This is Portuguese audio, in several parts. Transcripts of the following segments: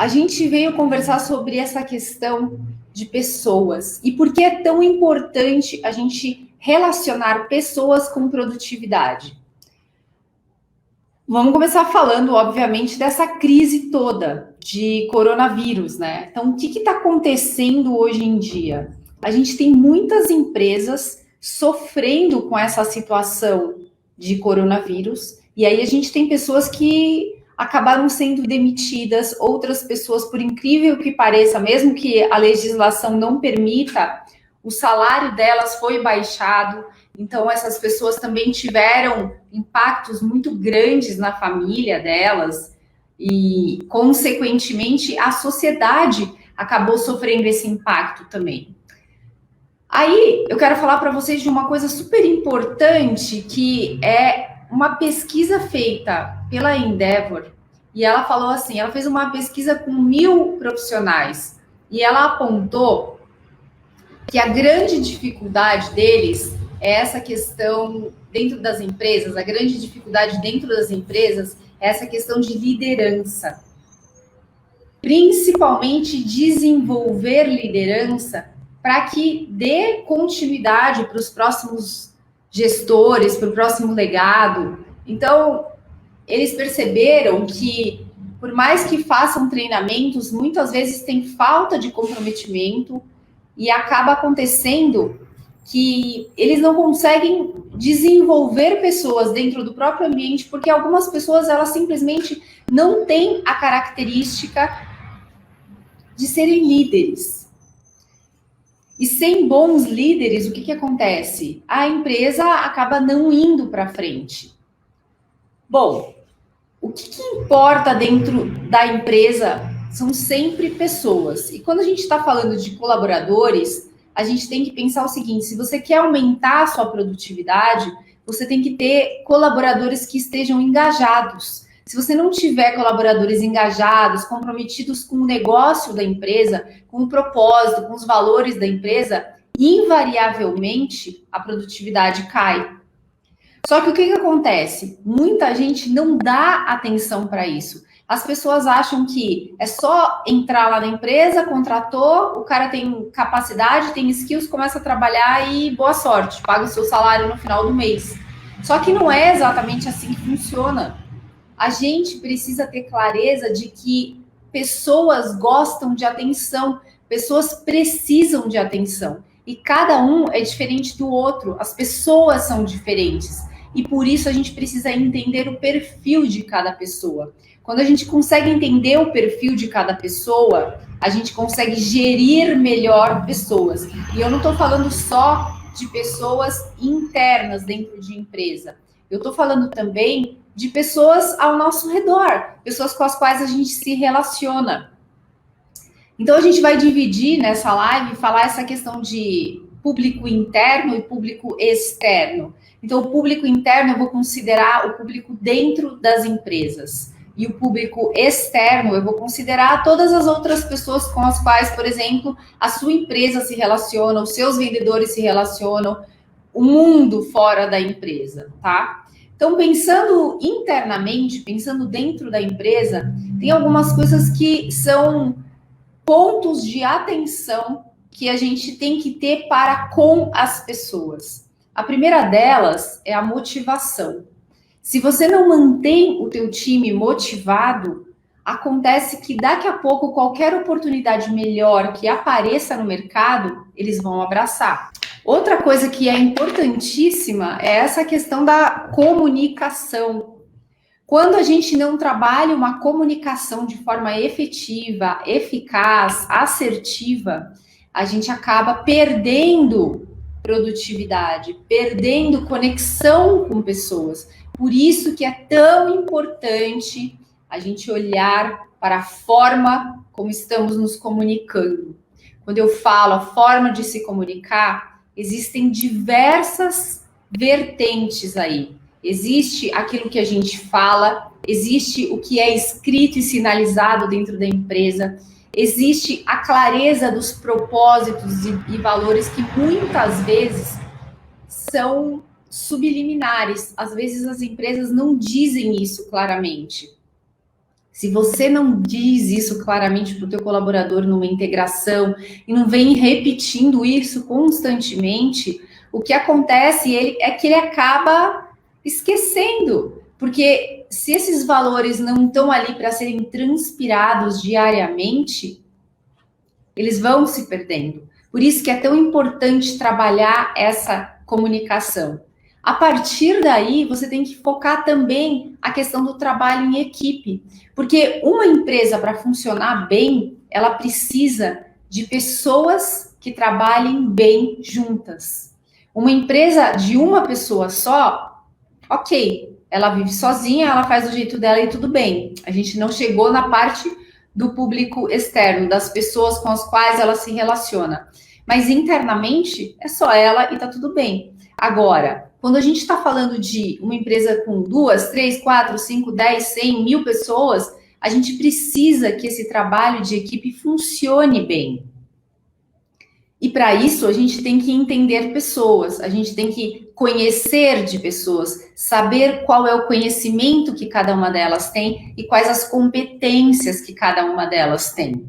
A gente veio conversar sobre essa questão de pessoas e por que é tão importante a gente relacionar pessoas com produtividade. Vamos começar falando, obviamente, dessa crise toda de coronavírus, né? Então, o que está acontecendo hoje em dia? A gente tem muitas empresas sofrendo com essa situação de coronavírus, e aí a gente tem pessoas que acabaram sendo demitidas, outras pessoas, por incrível que pareça, mesmo que a legislação não permita, o salário delas foi baixado. Então, essas pessoas também tiveram impactos muito grandes na família delas e, consequentemente, a sociedade acabou sofrendo esse impacto também. Aí, eu quero falar para vocês de uma coisa super importante, que é uma pesquisa feita pela Endeavor, e ela falou assim, ela fez uma pesquisa com 1.000 profissionais, e ela apontou que a grande dificuldade deles é essa questão dentro das empresas, a grande dificuldade dentro das empresas é essa questão de liderança. Principalmente desenvolver liderança para que dê continuidade para os próximos gestores, para o próximo legado. Então, eles perceberam que, por mais que façam treinamentos, muitas vezes tem falta de comprometimento e acaba acontecendo que eles não conseguem desenvolver pessoas dentro do próprio ambiente, porque algumas pessoas, elas simplesmente não têm a característica de serem líderes. E sem bons líderes, o que acontece? A empresa acaba não indo para frente. Bom, o que importa dentro da empresa são sempre pessoas. E quando a gente está falando de colaboradores, a gente tem que pensar o seguinte: se você quer aumentar a sua produtividade, você tem que ter colaboradores que estejam engajados. Se você não tiver colaboradores engajados, comprometidos com o negócio da empresa, com o propósito, com os valores da empresa, invariavelmente a produtividade cai. Só que o que acontece? Muita gente não dá atenção para isso. As pessoas acham que é só entrar lá na empresa, contratou, o cara tem capacidade, tem skills, começa a trabalhar e boa sorte, paga o seu salário no final do mês. Só que não é exatamente assim que funciona. A gente precisa ter clareza de que pessoas gostam de atenção, pessoas precisam de atenção. E cada um é diferente do outro, as pessoas são diferentes. E por isso a gente precisa entender o perfil de cada pessoa. Quando a gente consegue entender o perfil de cada pessoa, a gente consegue gerir melhor pessoas. E eu não estou falando só de pessoas internas dentro de empresa. Eu estou falando também de pessoas ao nosso redor, pessoas com as quais a gente se relaciona. Então a gente vai dividir nessa live, falar essa questão de público interno e público externo. Então, o público interno eu vou considerar o público dentro das empresas. E o público externo eu vou considerar todas as outras pessoas com as quais, por exemplo, a sua empresa se relaciona, os seus vendedores se relacionam, o mundo fora da empresa, tá? Então, pensando internamente, pensando dentro da empresa, tem algumas coisas que são pontos de atenção que a gente tem que ter para com as pessoas. A primeira delas é a motivação. Se você não mantém o teu time motivado, acontece que daqui a pouco qualquer oportunidade melhor que apareça no mercado, eles vão abraçar. Outra coisa que é importantíssima é essa questão da comunicação. Quando a gente não trabalha uma comunicação de forma efetiva, eficaz, assertiva, a gente acaba perdendo produtividade, perdendo conexão com pessoas. Por isso que é tão importante a gente olhar para a forma como estamos nos comunicando. Quando eu falo a forma de se comunicar, existem diversas vertentes aí. Existe aquilo que a gente fala, existe o que é escrito e sinalizado dentro da empresa, existe a clareza dos propósitos e valores que muitas vezes são subliminares. Às vezes as empresas não dizem isso claramente. Se você não diz isso claramente para o teu colaborador numa integração e não vem repetindo isso constantemente, o que acontece é que ele acaba esquecendo, porque se esses valores não estão ali para serem transpirados diariamente, eles vão se perdendo. Por isso que é tão importante trabalhar essa comunicação. A partir daí, você tem que focar também a questão do trabalho em equipe, porque uma empresa, para funcionar bem, ela precisa de pessoas que trabalhem bem juntas. Uma empresa de uma pessoa só, ok, ela vive sozinha, ela faz do jeito dela e tudo bem. A gente não chegou na parte do público externo, das pessoas com as quais ela se relaciona. Mas internamente é só ela e tá tudo bem. Agora, quando a gente está falando de uma empresa com 2, 3, 4, 5, 10, 100, 1000 pessoas, a gente precisa que esse trabalho de equipe funcione bem. E para isso, a gente tem que entender pessoas, a gente tem que conhecer de pessoas, saber qual é o conhecimento que cada uma delas tem e quais as competências que cada uma delas tem.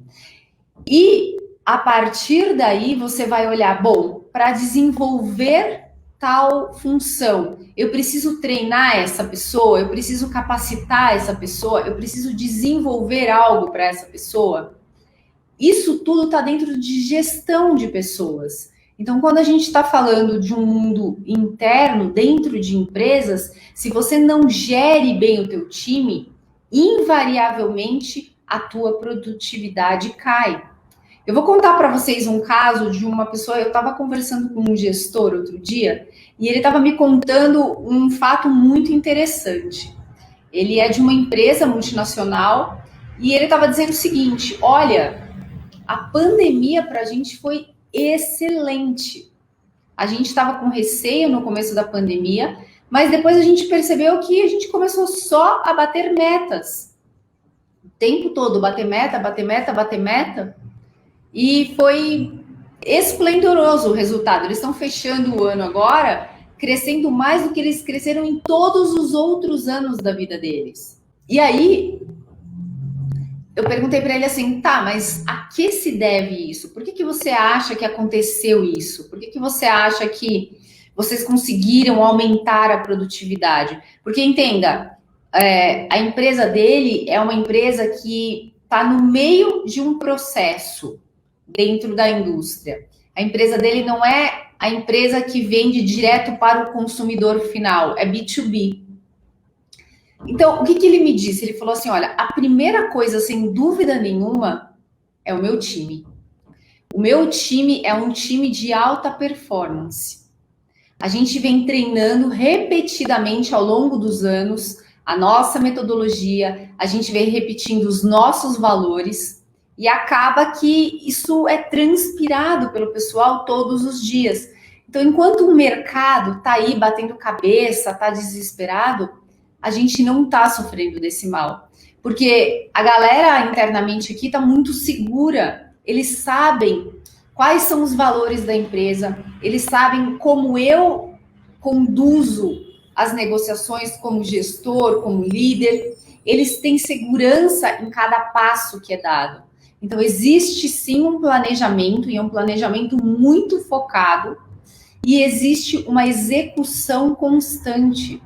E a partir daí, você vai olhar, bom, para desenvolver tal função, eu preciso treinar essa pessoa, eu preciso capacitar essa pessoa, eu preciso desenvolver algo para essa pessoa. Isso tudo está dentro de gestão de pessoas. Então, quando a gente está falando de um mundo interno, dentro de empresas, se você não gere bem o teu time, invariavelmente a tua produtividade cai. Eu vou contar para vocês um caso de uma pessoa, eu estava conversando com um gestor outro dia, e ele estava me contando um fato muito interessante. Ele é de uma empresa multinacional, e ele estava dizendo o seguinte, olha, a pandemia para a gente foi excelente. A gente estava com receio no começo da pandemia, mas depois a gente percebeu que a gente começou só a bater metas. O tempo todo, bater meta, bater meta, bater meta. E foi esplendoroso o resultado. Eles estão fechando o ano agora, crescendo mais do que eles cresceram em todos os outros anos da vida deles. E aí, eu perguntei para ele assim, tá, mas a que se deve isso? Por que você acha que aconteceu isso? Por que você acha que vocês conseguiram aumentar a produtividade? Porque, entenda, a empresa dele é uma empresa que está no meio de um processo dentro da indústria. A empresa dele não é a empresa que vende direto para o consumidor final, é B2B. Então, o que ele me disse? Ele falou assim, olha, a primeira coisa, sem dúvida nenhuma, é o meu time. O meu time é um time de alta performance. A gente vem treinando repetidamente ao longo dos anos a nossa metodologia, a gente vem repetindo os nossos valores e acaba que isso é transpirado pelo pessoal todos os dias. Então, enquanto o mercado está aí batendo cabeça, está desesperado, a gente não está sofrendo desse mal. Porque a galera internamente aqui está muito segura. Eles sabem quais são os valores da empresa, eles sabem como eu conduzo as negociações como gestor, como líder. Eles têm segurança em cada passo que é dado. Então, existe sim um planejamento, e é um planejamento muito focado, e existe uma execução constante.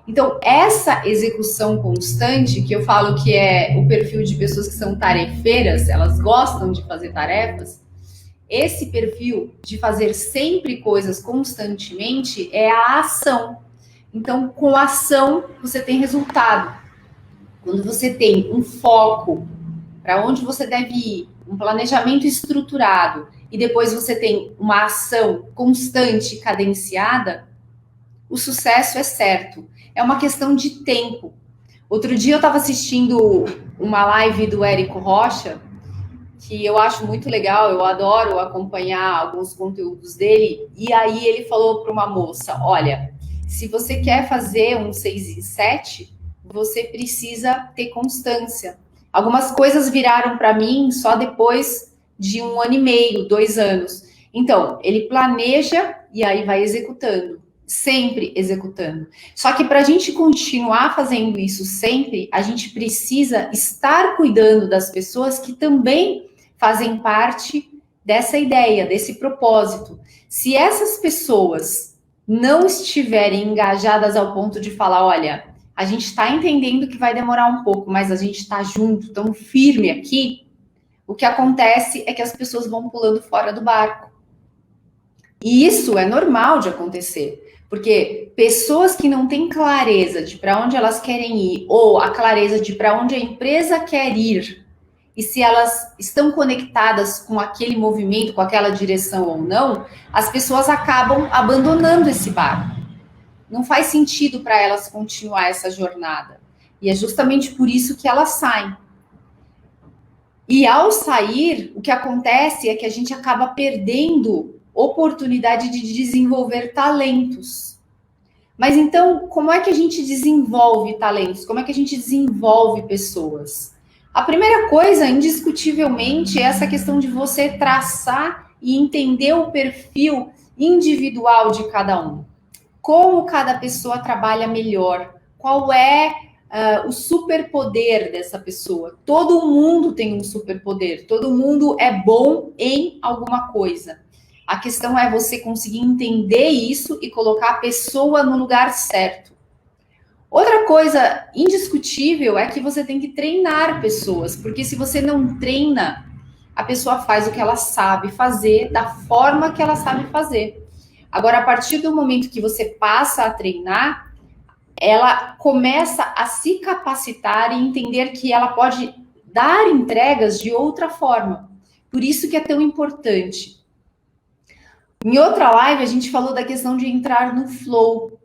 Então, essa execução constante, que eu falo que é o perfil de pessoas que são tarefeiras, elas gostam de fazer tarefas, esse perfil de fazer sempre coisas constantemente é a ação. Então, com a ação, você tem resultado. Quando você tem um foco para onde você deve ir, um planejamento estruturado, e depois você tem uma ação constante, cadenciada, o sucesso é certo. É uma questão de tempo. Outro dia eu estava assistindo uma live do Érico Rocha, que eu acho muito legal, eu adoro acompanhar alguns conteúdos dele, e aí ele falou para uma moça, olha, se você quer fazer um 6 em 7, você precisa ter constância. Algumas coisas viraram para mim só depois de 1 ano e meio, 2 anos. Então, ele planeja e aí vai executando. sempre executando. Só que para a gente continuar fazendo isso sempre, a gente precisa estar cuidando das pessoas que também fazem parte dessa ideia, desse propósito. Se essas pessoas não estiverem engajadas ao ponto de falar, olha, a gente está entendendo que vai demorar um pouco, mas a gente está junto, estamos firme aqui, o que acontece é que as pessoas vão pulando fora do barco. E isso é normal de acontecer, porque pessoas que não têm clareza de para onde elas querem ir, ou a clareza de para onde a empresa quer ir, e se elas estão conectadas com aquele movimento, com aquela direção ou não, as pessoas acabam abandonando esse barco. Não faz sentido para elas continuar essa jornada. E é justamente por isso que elas saem. E ao sair, o que acontece é que a gente acaba perdendo oportunidade de desenvolver talentos. Mas então, como é que a gente desenvolve talentos? Como é que a gente desenvolve pessoas? A primeira coisa, indiscutivelmente, é essa questão de você traçar e entender o perfil individual de cada um. Como cada pessoa trabalha melhor? Qual é o superpoder dessa pessoa? Todo mundo tem um superpoder, todo mundo é bom em alguma coisa. A questão é você conseguir entender isso e colocar a pessoa no lugar certo. Outra coisa indiscutível é que você tem que treinar pessoas, porque se você não treina, a pessoa faz o que ela sabe fazer, da forma que ela sabe fazer. Agora, a partir do momento que você passa a treinar, ela começa a se capacitar e entender que ela pode dar entregas de outra forma. Por isso que é tão importante. Em outra live, a gente falou da questão de entrar no flow.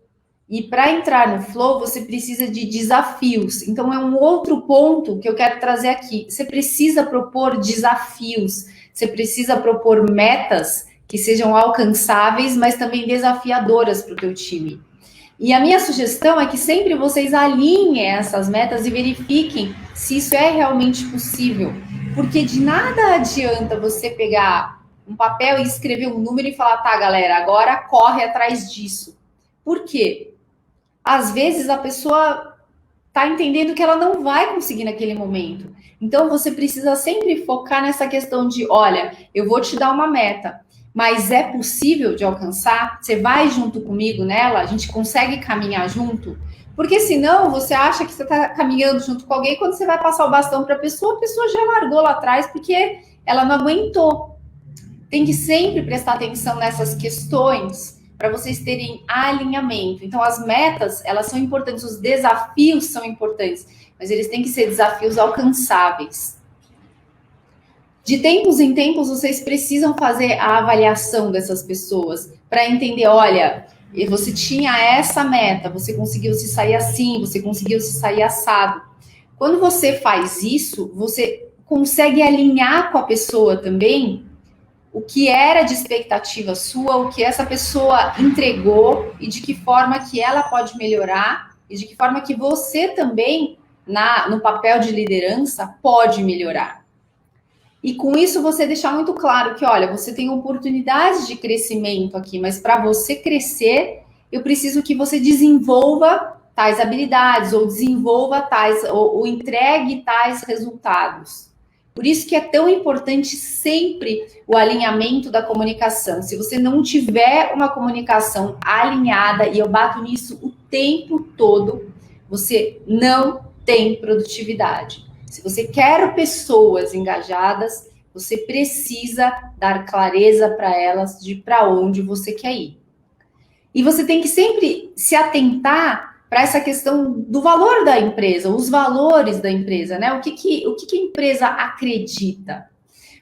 E para entrar no flow, você precisa de desafios. Então, é um outro ponto que eu quero trazer aqui. Você precisa propor desafios. Você precisa propor metas que sejam alcançáveis, mas também desafiadoras para o teu time. E a minha sugestão é que sempre vocês alinhem essas metas e verifiquem se isso é realmente possível. Porque de nada adianta você pegar um papel e escrever um número e falar, tá, galera, agora corre atrás disso. Por quê? Às vezes a pessoa está entendendo que ela não vai conseguir naquele momento. Então você precisa sempre focar nessa questão de, olha, eu vou te dar uma meta, mas é possível de alcançar? Você vai junto comigo nela? A gente consegue caminhar junto? Porque senão você acha que você está caminhando junto com alguém, quando você vai passar o bastão para a pessoa já largou lá atrás porque ela não aguentou. Tem que sempre prestar atenção nessas questões para vocês terem alinhamento. Então, as metas, elas são importantes, os desafios são importantes, mas eles têm que ser desafios alcançáveis. De tempos em tempos, vocês precisam fazer a avaliação dessas pessoas para entender, olha, você tinha essa meta, você conseguiu se sair assim, você conseguiu se sair assado. Quando você faz isso, você consegue alinhar com a pessoa também o que era de expectativa sua, o que essa pessoa entregou e de que forma que ela pode melhorar e de que forma que você também, no papel de liderança, pode melhorar. E com isso você deixar muito claro que, olha, você tem oportunidades de crescimento aqui, mas para você crescer, eu preciso que você desenvolva tais habilidades, ou desenvolva tais, ou entregue tais resultados. Por isso que é tão importante sempre o alinhamento da comunicação. Se você não tiver uma comunicação alinhada, e eu bato nisso o tempo todo, você não tem produtividade. Se você quer pessoas engajadas, você precisa dar clareza para elas de para onde você quer ir. E você tem que sempre se atentar para essa questão do valor da empresa, os valores da empresa, né? O que a empresa acredita?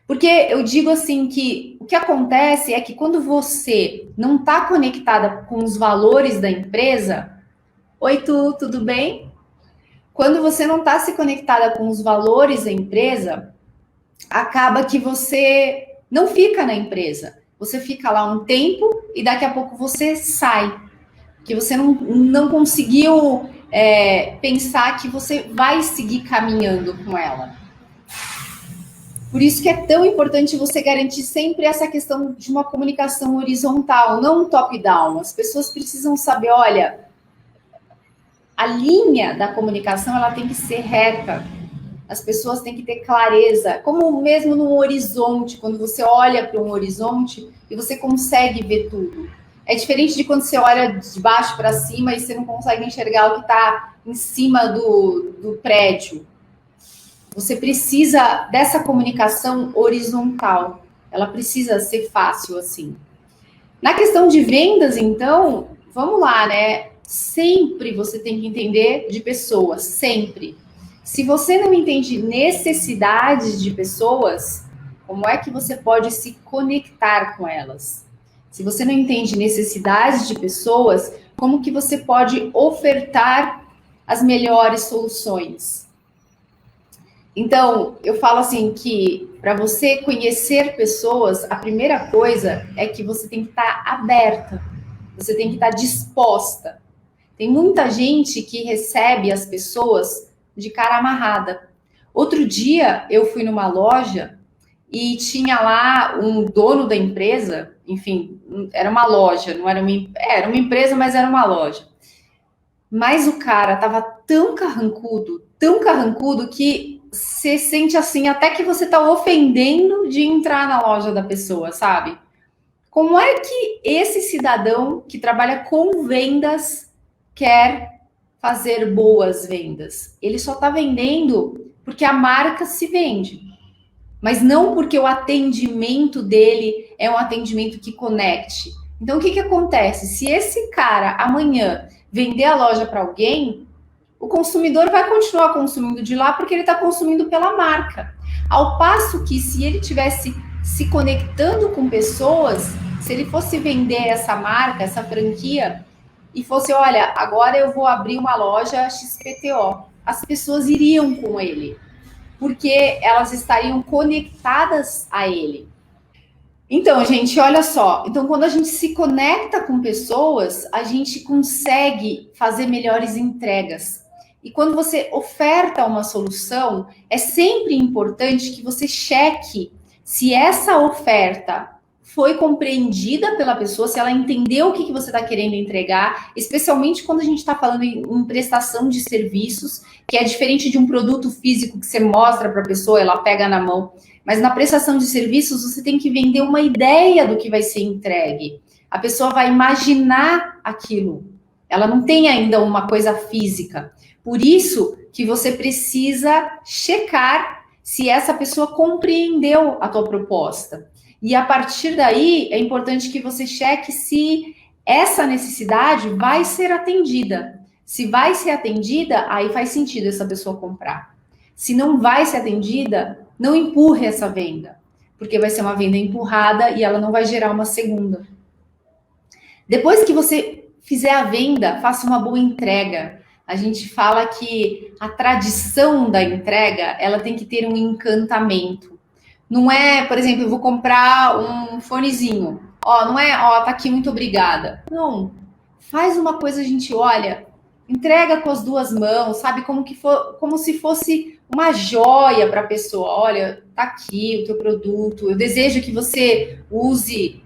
Porque eu digo assim que o que acontece é que quando você não está conectada com os valores da empresa, oi, tudo bem? Quando você não está se conectada com os valores da empresa, acaba que você não fica na empresa. Você fica lá um tempo e daqui a pouco você sai. Que você não conseguiu pensar que você vai seguir caminhando com ela. Por isso que é tão importante você garantir sempre essa questão de uma comunicação horizontal, não top-down. As pessoas precisam saber, olha, a linha da comunicação ela tem que ser reta. As pessoas têm que ter clareza, como mesmo no horizonte, quando você olha para um horizonte e você consegue ver tudo. É diferente de quando você olha de baixo para cima e você não consegue enxergar o que está em cima do prédio. Você precisa dessa comunicação horizontal. Ela precisa ser fácil assim. Na questão de vendas, então, vamos lá, né? Sempre você tem que entender de pessoas, sempre. Se você não entende necessidades de pessoas, como é que você pode se conectar com elas? Se você não entende necessidades de pessoas, como que você pode ofertar as melhores soluções? Então, eu falo assim que para você conhecer pessoas, a primeira coisa é que você tem que estar aberta, você tem que estar disposta. Tem muita gente que recebe as pessoas de cara amarrada. Outro dia eu fui numa loja e tinha lá um dono da empresa, enfim, era uma loja, não era era uma empresa, mas era uma loja. Mas o cara tava tão carrancudo que você sente assim, até que você tá ofendendo de entrar na loja da pessoa, sabe? Como é que esse cidadão que trabalha com vendas quer fazer boas vendas? Ele só tá vendendo porque a marca se vende, mas não porque o atendimento dele é um atendimento que conecte. Então, o que que acontece? Se esse cara amanhã vender a loja para alguém, o consumidor vai continuar consumindo de lá porque ele está consumindo pela marca. Ao passo que se ele tivesse se conectando com pessoas, se ele fosse vender essa marca, essa franquia, e fosse, olha, agora eu vou abrir uma loja XPTO, as pessoas iriam com ele, porque elas estariam conectadas a ele. Então, gente, olha só. Então, quando a gente se conecta com pessoas, a gente consegue fazer melhores entregas. E quando você oferta uma solução, é sempre importante que você cheque se essa oferta foi compreendida pela pessoa, se ela entendeu o que você está querendo entregar, especialmente quando a gente está falando em prestação de serviços, que é diferente de um produto físico que você mostra para a pessoa, ela pega na mão. Mas na prestação de serviços, você tem que vender uma ideia do que vai ser entregue. A pessoa vai imaginar aquilo. Ela não tem ainda uma coisa física. Por isso que você precisa checar se essa pessoa compreendeu a tua proposta. E a partir daí, é importante que você cheque se essa necessidade vai ser atendida. Se vai ser atendida, aí faz sentido essa pessoa comprar. Se não vai ser atendida, não empurre essa venda, porque vai ser uma venda empurrada e ela não vai gerar uma segunda. Depois que você fizer a venda, faça uma boa entrega. A gente fala que a tradição da entrega, ela tem que ter um encantamento. Não é, por exemplo, eu vou comprar um fonezinho. Ó, não é, ó, tá aqui, muito obrigada. Não. Faz uma coisa, a gente olha, entrega com as duas mãos, sabe? Como se fosse uma joia para a pessoa. Olha, tá aqui o teu produto. Eu desejo que você use,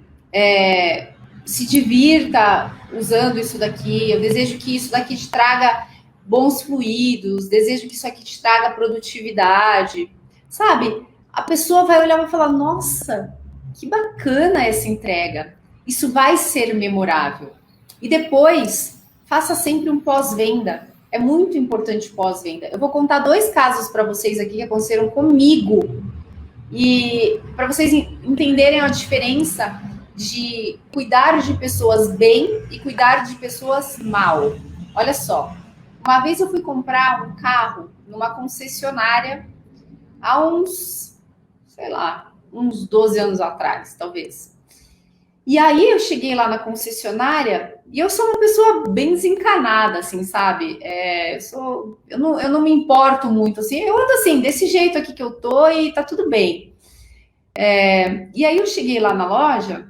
se divirta usando isso daqui. Eu desejo que isso daqui te traga bons fluidos. Desejo que isso aqui te traga produtividade. Sabe? A pessoa vai olhar e vai falar: nossa, que bacana essa entrega. Isso vai ser memorável. E depois, faça sempre um pós-venda. É muito importante pós-venda. Eu vou contar 2 casos para vocês aqui que aconteceram comigo. E para vocês entenderem a diferença de cuidar de pessoas bem e cuidar de pessoas mal. Olha só. Uma vez eu fui comprar um carro numa concessionária há uns, sei lá, uns 12 anos atrás, talvez. E aí eu cheguei lá na concessionária e eu sou uma pessoa bem desencanada, assim, sabe? Eu não me importo muito, assim. Eu ando assim, desse jeito aqui que eu tô e tá tudo bem. E aí eu cheguei lá na loja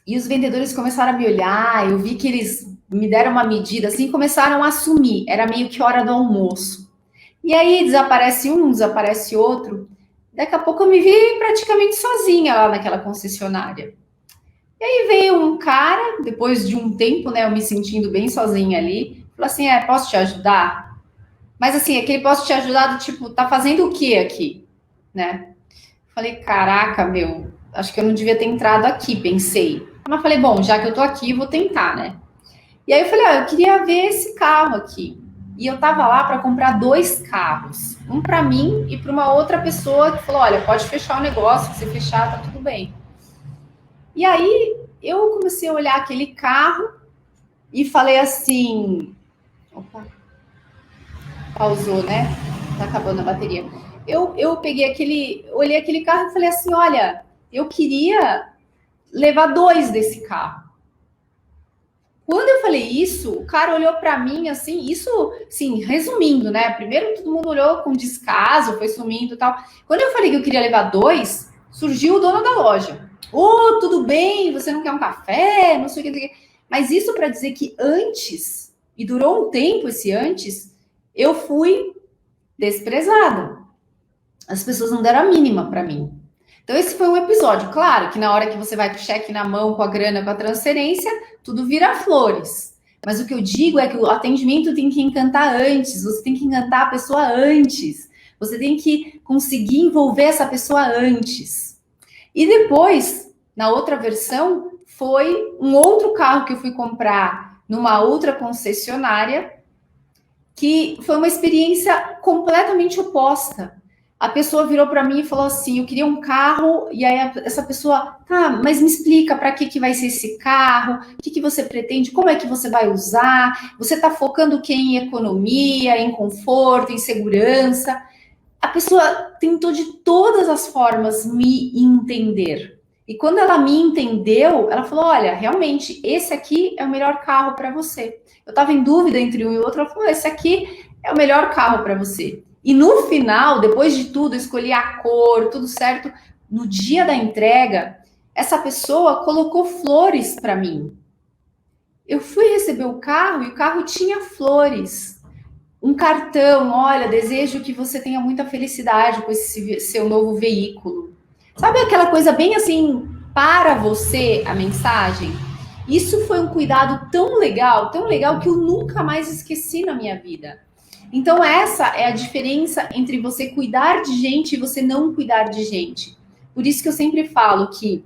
e os vendedores começaram a me olhar, eu vi que eles me deram uma medida, assim, e começaram a assumir. Era meio que hora do almoço. E aí desaparece um, desaparece outro. Daqui a pouco eu me vi praticamente sozinha lá naquela concessionária. E aí veio um cara, depois de um tempo, né, eu me sentindo bem sozinha ali, falou assim, posso te ajudar? Mas assim, aquele posso te ajudar do tipo, tá fazendo o que aqui? Né? Falei, caraca, meu, acho que eu não devia ter entrado aqui, pensei. Mas falei, bom, já que eu tô aqui, vou tentar, né? E aí eu falei, eu queria ver esse carro aqui. E eu tava lá para comprar 2 carros, um para mim e para uma outra pessoa que falou, olha, pode fechar o negócio, se fechar, tá tudo bem. E aí eu comecei a olhar aquele carro e falei assim, opa, pausou, né? Tá acabando a bateria. Eu peguei olhei aquele carro e falei assim, olha, eu queria levar 2 desse carro. Quando eu falei isso, o cara olhou para mim assim, isso, sim, resumindo, né? Primeiro todo mundo olhou com descaso, foi sumindo e tal. Quando eu falei que eu queria levar 2, surgiu o dono da loja. Tudo bem, você não quer um café, não sei o que. Mas isso para dizer que antes, e durou um tempo esse antes, eu fui desprezada. As pessoas não deram a mínima para mim. Então, esse foi um episódio. Claro que na hora que você vai com o cheque na mão, com a grana, com a transferência, tudo vira flores. Mas o que eu digo é que o atendimento tem que encantar antes, você tem que encantar a pessoa antes, você tem que conseguir envolver essa pessoa antes. E depois, na outra versão, foi um outro carro que eu fui comprar numa outra concessionária, que foi uma experiência completamente oposta. A pessoa virou para mim e falou assim: eu queria um carro, e aí essa pessoa, tá, mas me explica para que vai ser esse carro, o que você pretende, como é que você vai usar, você está focando o que em economia, em conforto, em segurança. A pessoa tentou de todas as formas me entender. E quando ela me entendeu, ela falou: olha, realmente, esse aqui é o melhor carro para você. Eu estava em dúvida entre um e outro, ela falou: esse aqui é o melhor carro para você. E no final, depois de tudo, escolhi a cor, tudo certo. No dia da entrega, essa pessoa colocou flores para mim. Eu fui receber o carro e o carro tinha flores. Um cartão, olha, desejo que você tenha muita felicidade com esse seu novo veículo. Sabe aquela coisa bem assim, para você, a mensagem? Isso foi um cuidado tão legal que eu nunca mais esqueci na minha vida. Então, essa é a diferença entre você cuidar de gente e você não cuidar de gente. Por isso que eu sempre falo que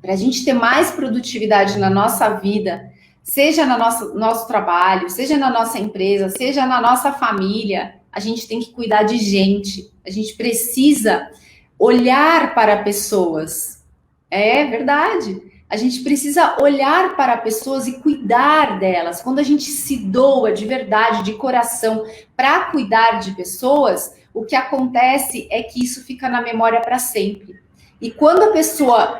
para a gente ter mais produtividade na nossa vida, seja no nosso trabalho, seja na nossa empresa, seja na nossa família, a gente tem que cuidar de gente. A gente precisa olhar para pessoas. É verdade. A gente precisa olhar para pessoas e cuidar delas. Quando a gente se doa de verdade, de coração, para cuidar de pessoas, o que acontece é que isso fica na memória para sempre. E quando a pessoa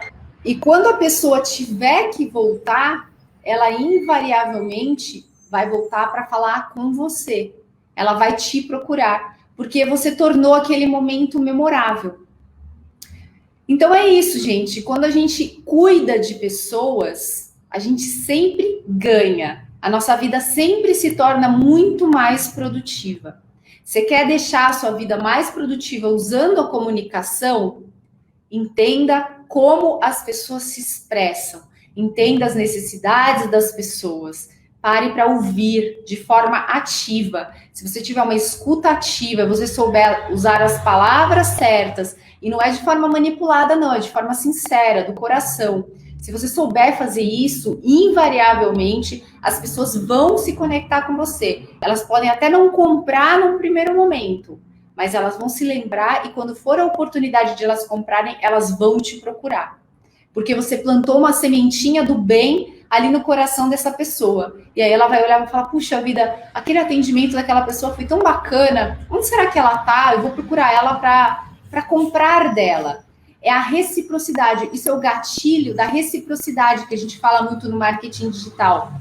tiver que voltar, ela invariavelmente vai voltar para falar com você. Ela vai te procurar, porque você tornou aquele momento memorável. Então é isso, gente. Quando a gente cuida de pessoas, a gente sempre ganha. A nossa vida sempre se torna muito mais produtiva. Você quer deixar a sua vida mais produtiva usando a comunicação? Entenda como as pessoas se expressam. Entenda as necessidades das pessoas. Pare para ouvir de forma ativa. Se você tiver uma escuta ativa, você souber usar as palavras certas, e não é de forma manipulada, não, é de forma sincera, do coração. Se você souber fazer isso, invariavelmente, as pessoas vão se conectar com você. Elas podem até não comprar num primeiro momento, mas elas vão se lembrar e quando for a oportunidade de elas comprarem, elas vão te procurar. Porque você plantou uma sementinha do bem ali no coração dessa pessoa. E aí ela vai olhar e vai falar, puxa vida, aquele atendimento daquela pessoa foi tão bacana, onde será que ela tá? Eu vou procurar ela para comprar dela. É a reciprocidade, isso é o gatilho da reciprocidade que a gente fala muito no marketing digital.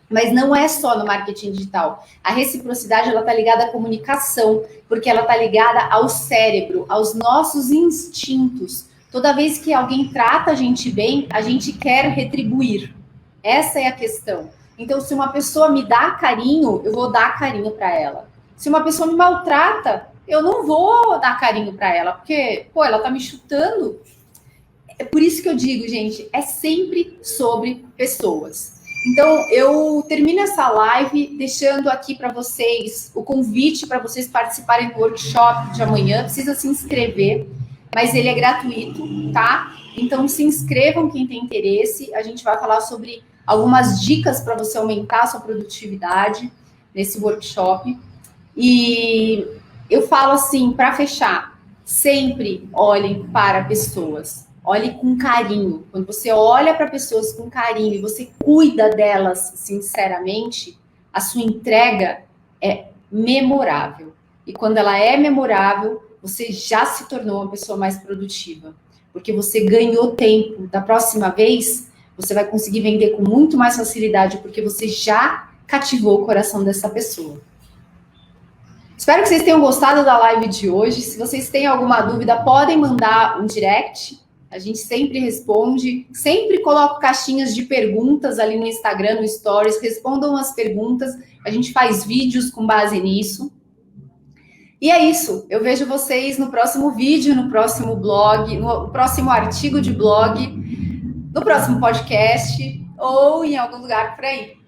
Mas não é só no marketing digital. A reciprocidade, ela está ligada à comunicação, porque ela está ligada ao cérebro, aos nossos instintos. Toda vez que alguém trata a gente bem, a gente quer retribuir. Essa é a questão. Então, se uma pessoa me dá carinho, eu vou dar carinho para ela. Se uma pessoa me maltrata, eu não vou dar carinho para ela, porque, pô, ela tá me chutando. É por isso que eu digo, gente, é sempre sobre pessoas. Então, eu termino essa live deixando aqui para vocês o convite para vocês participarem do workshop de amanhã. Precisa se inscrever, mas ele é gratuito, tá? Então, se inscrevam quem tem interesse. A gente vai falar sobre algumas dicas para você aumentar a sua produtividade nesse workshop. E eu falo assim, para fechar, sempre olhem para pessoas. Olhe com carinho. Quando você olha para pessoas com carinho e você cuida delas sinceramente, a sua entrega é memorável. E quando ela é memorável, você já se tornou uma pessoa mais produtiva. Porque você ganhou tempo. Da próxima vez, você vai conseguir vender com muito mais facilidade, porque você já cativou o coração dessa pessoa. Espero que vocês tenham gostado da live de hoje. Se vocês têm alguma dúvida, podem mandar um direct. A gente sempre responde. Sempre coloco caixinhas de perguntas ali no Instagram, no Stories. Respondam as perguntas. A gente faz vídeos com base nisso. E é isso. Eu vejo vocês no próximo vídeo, no próximo blog, no próximo artigo de blog, no próximo podcast ou em algum lugar por aí.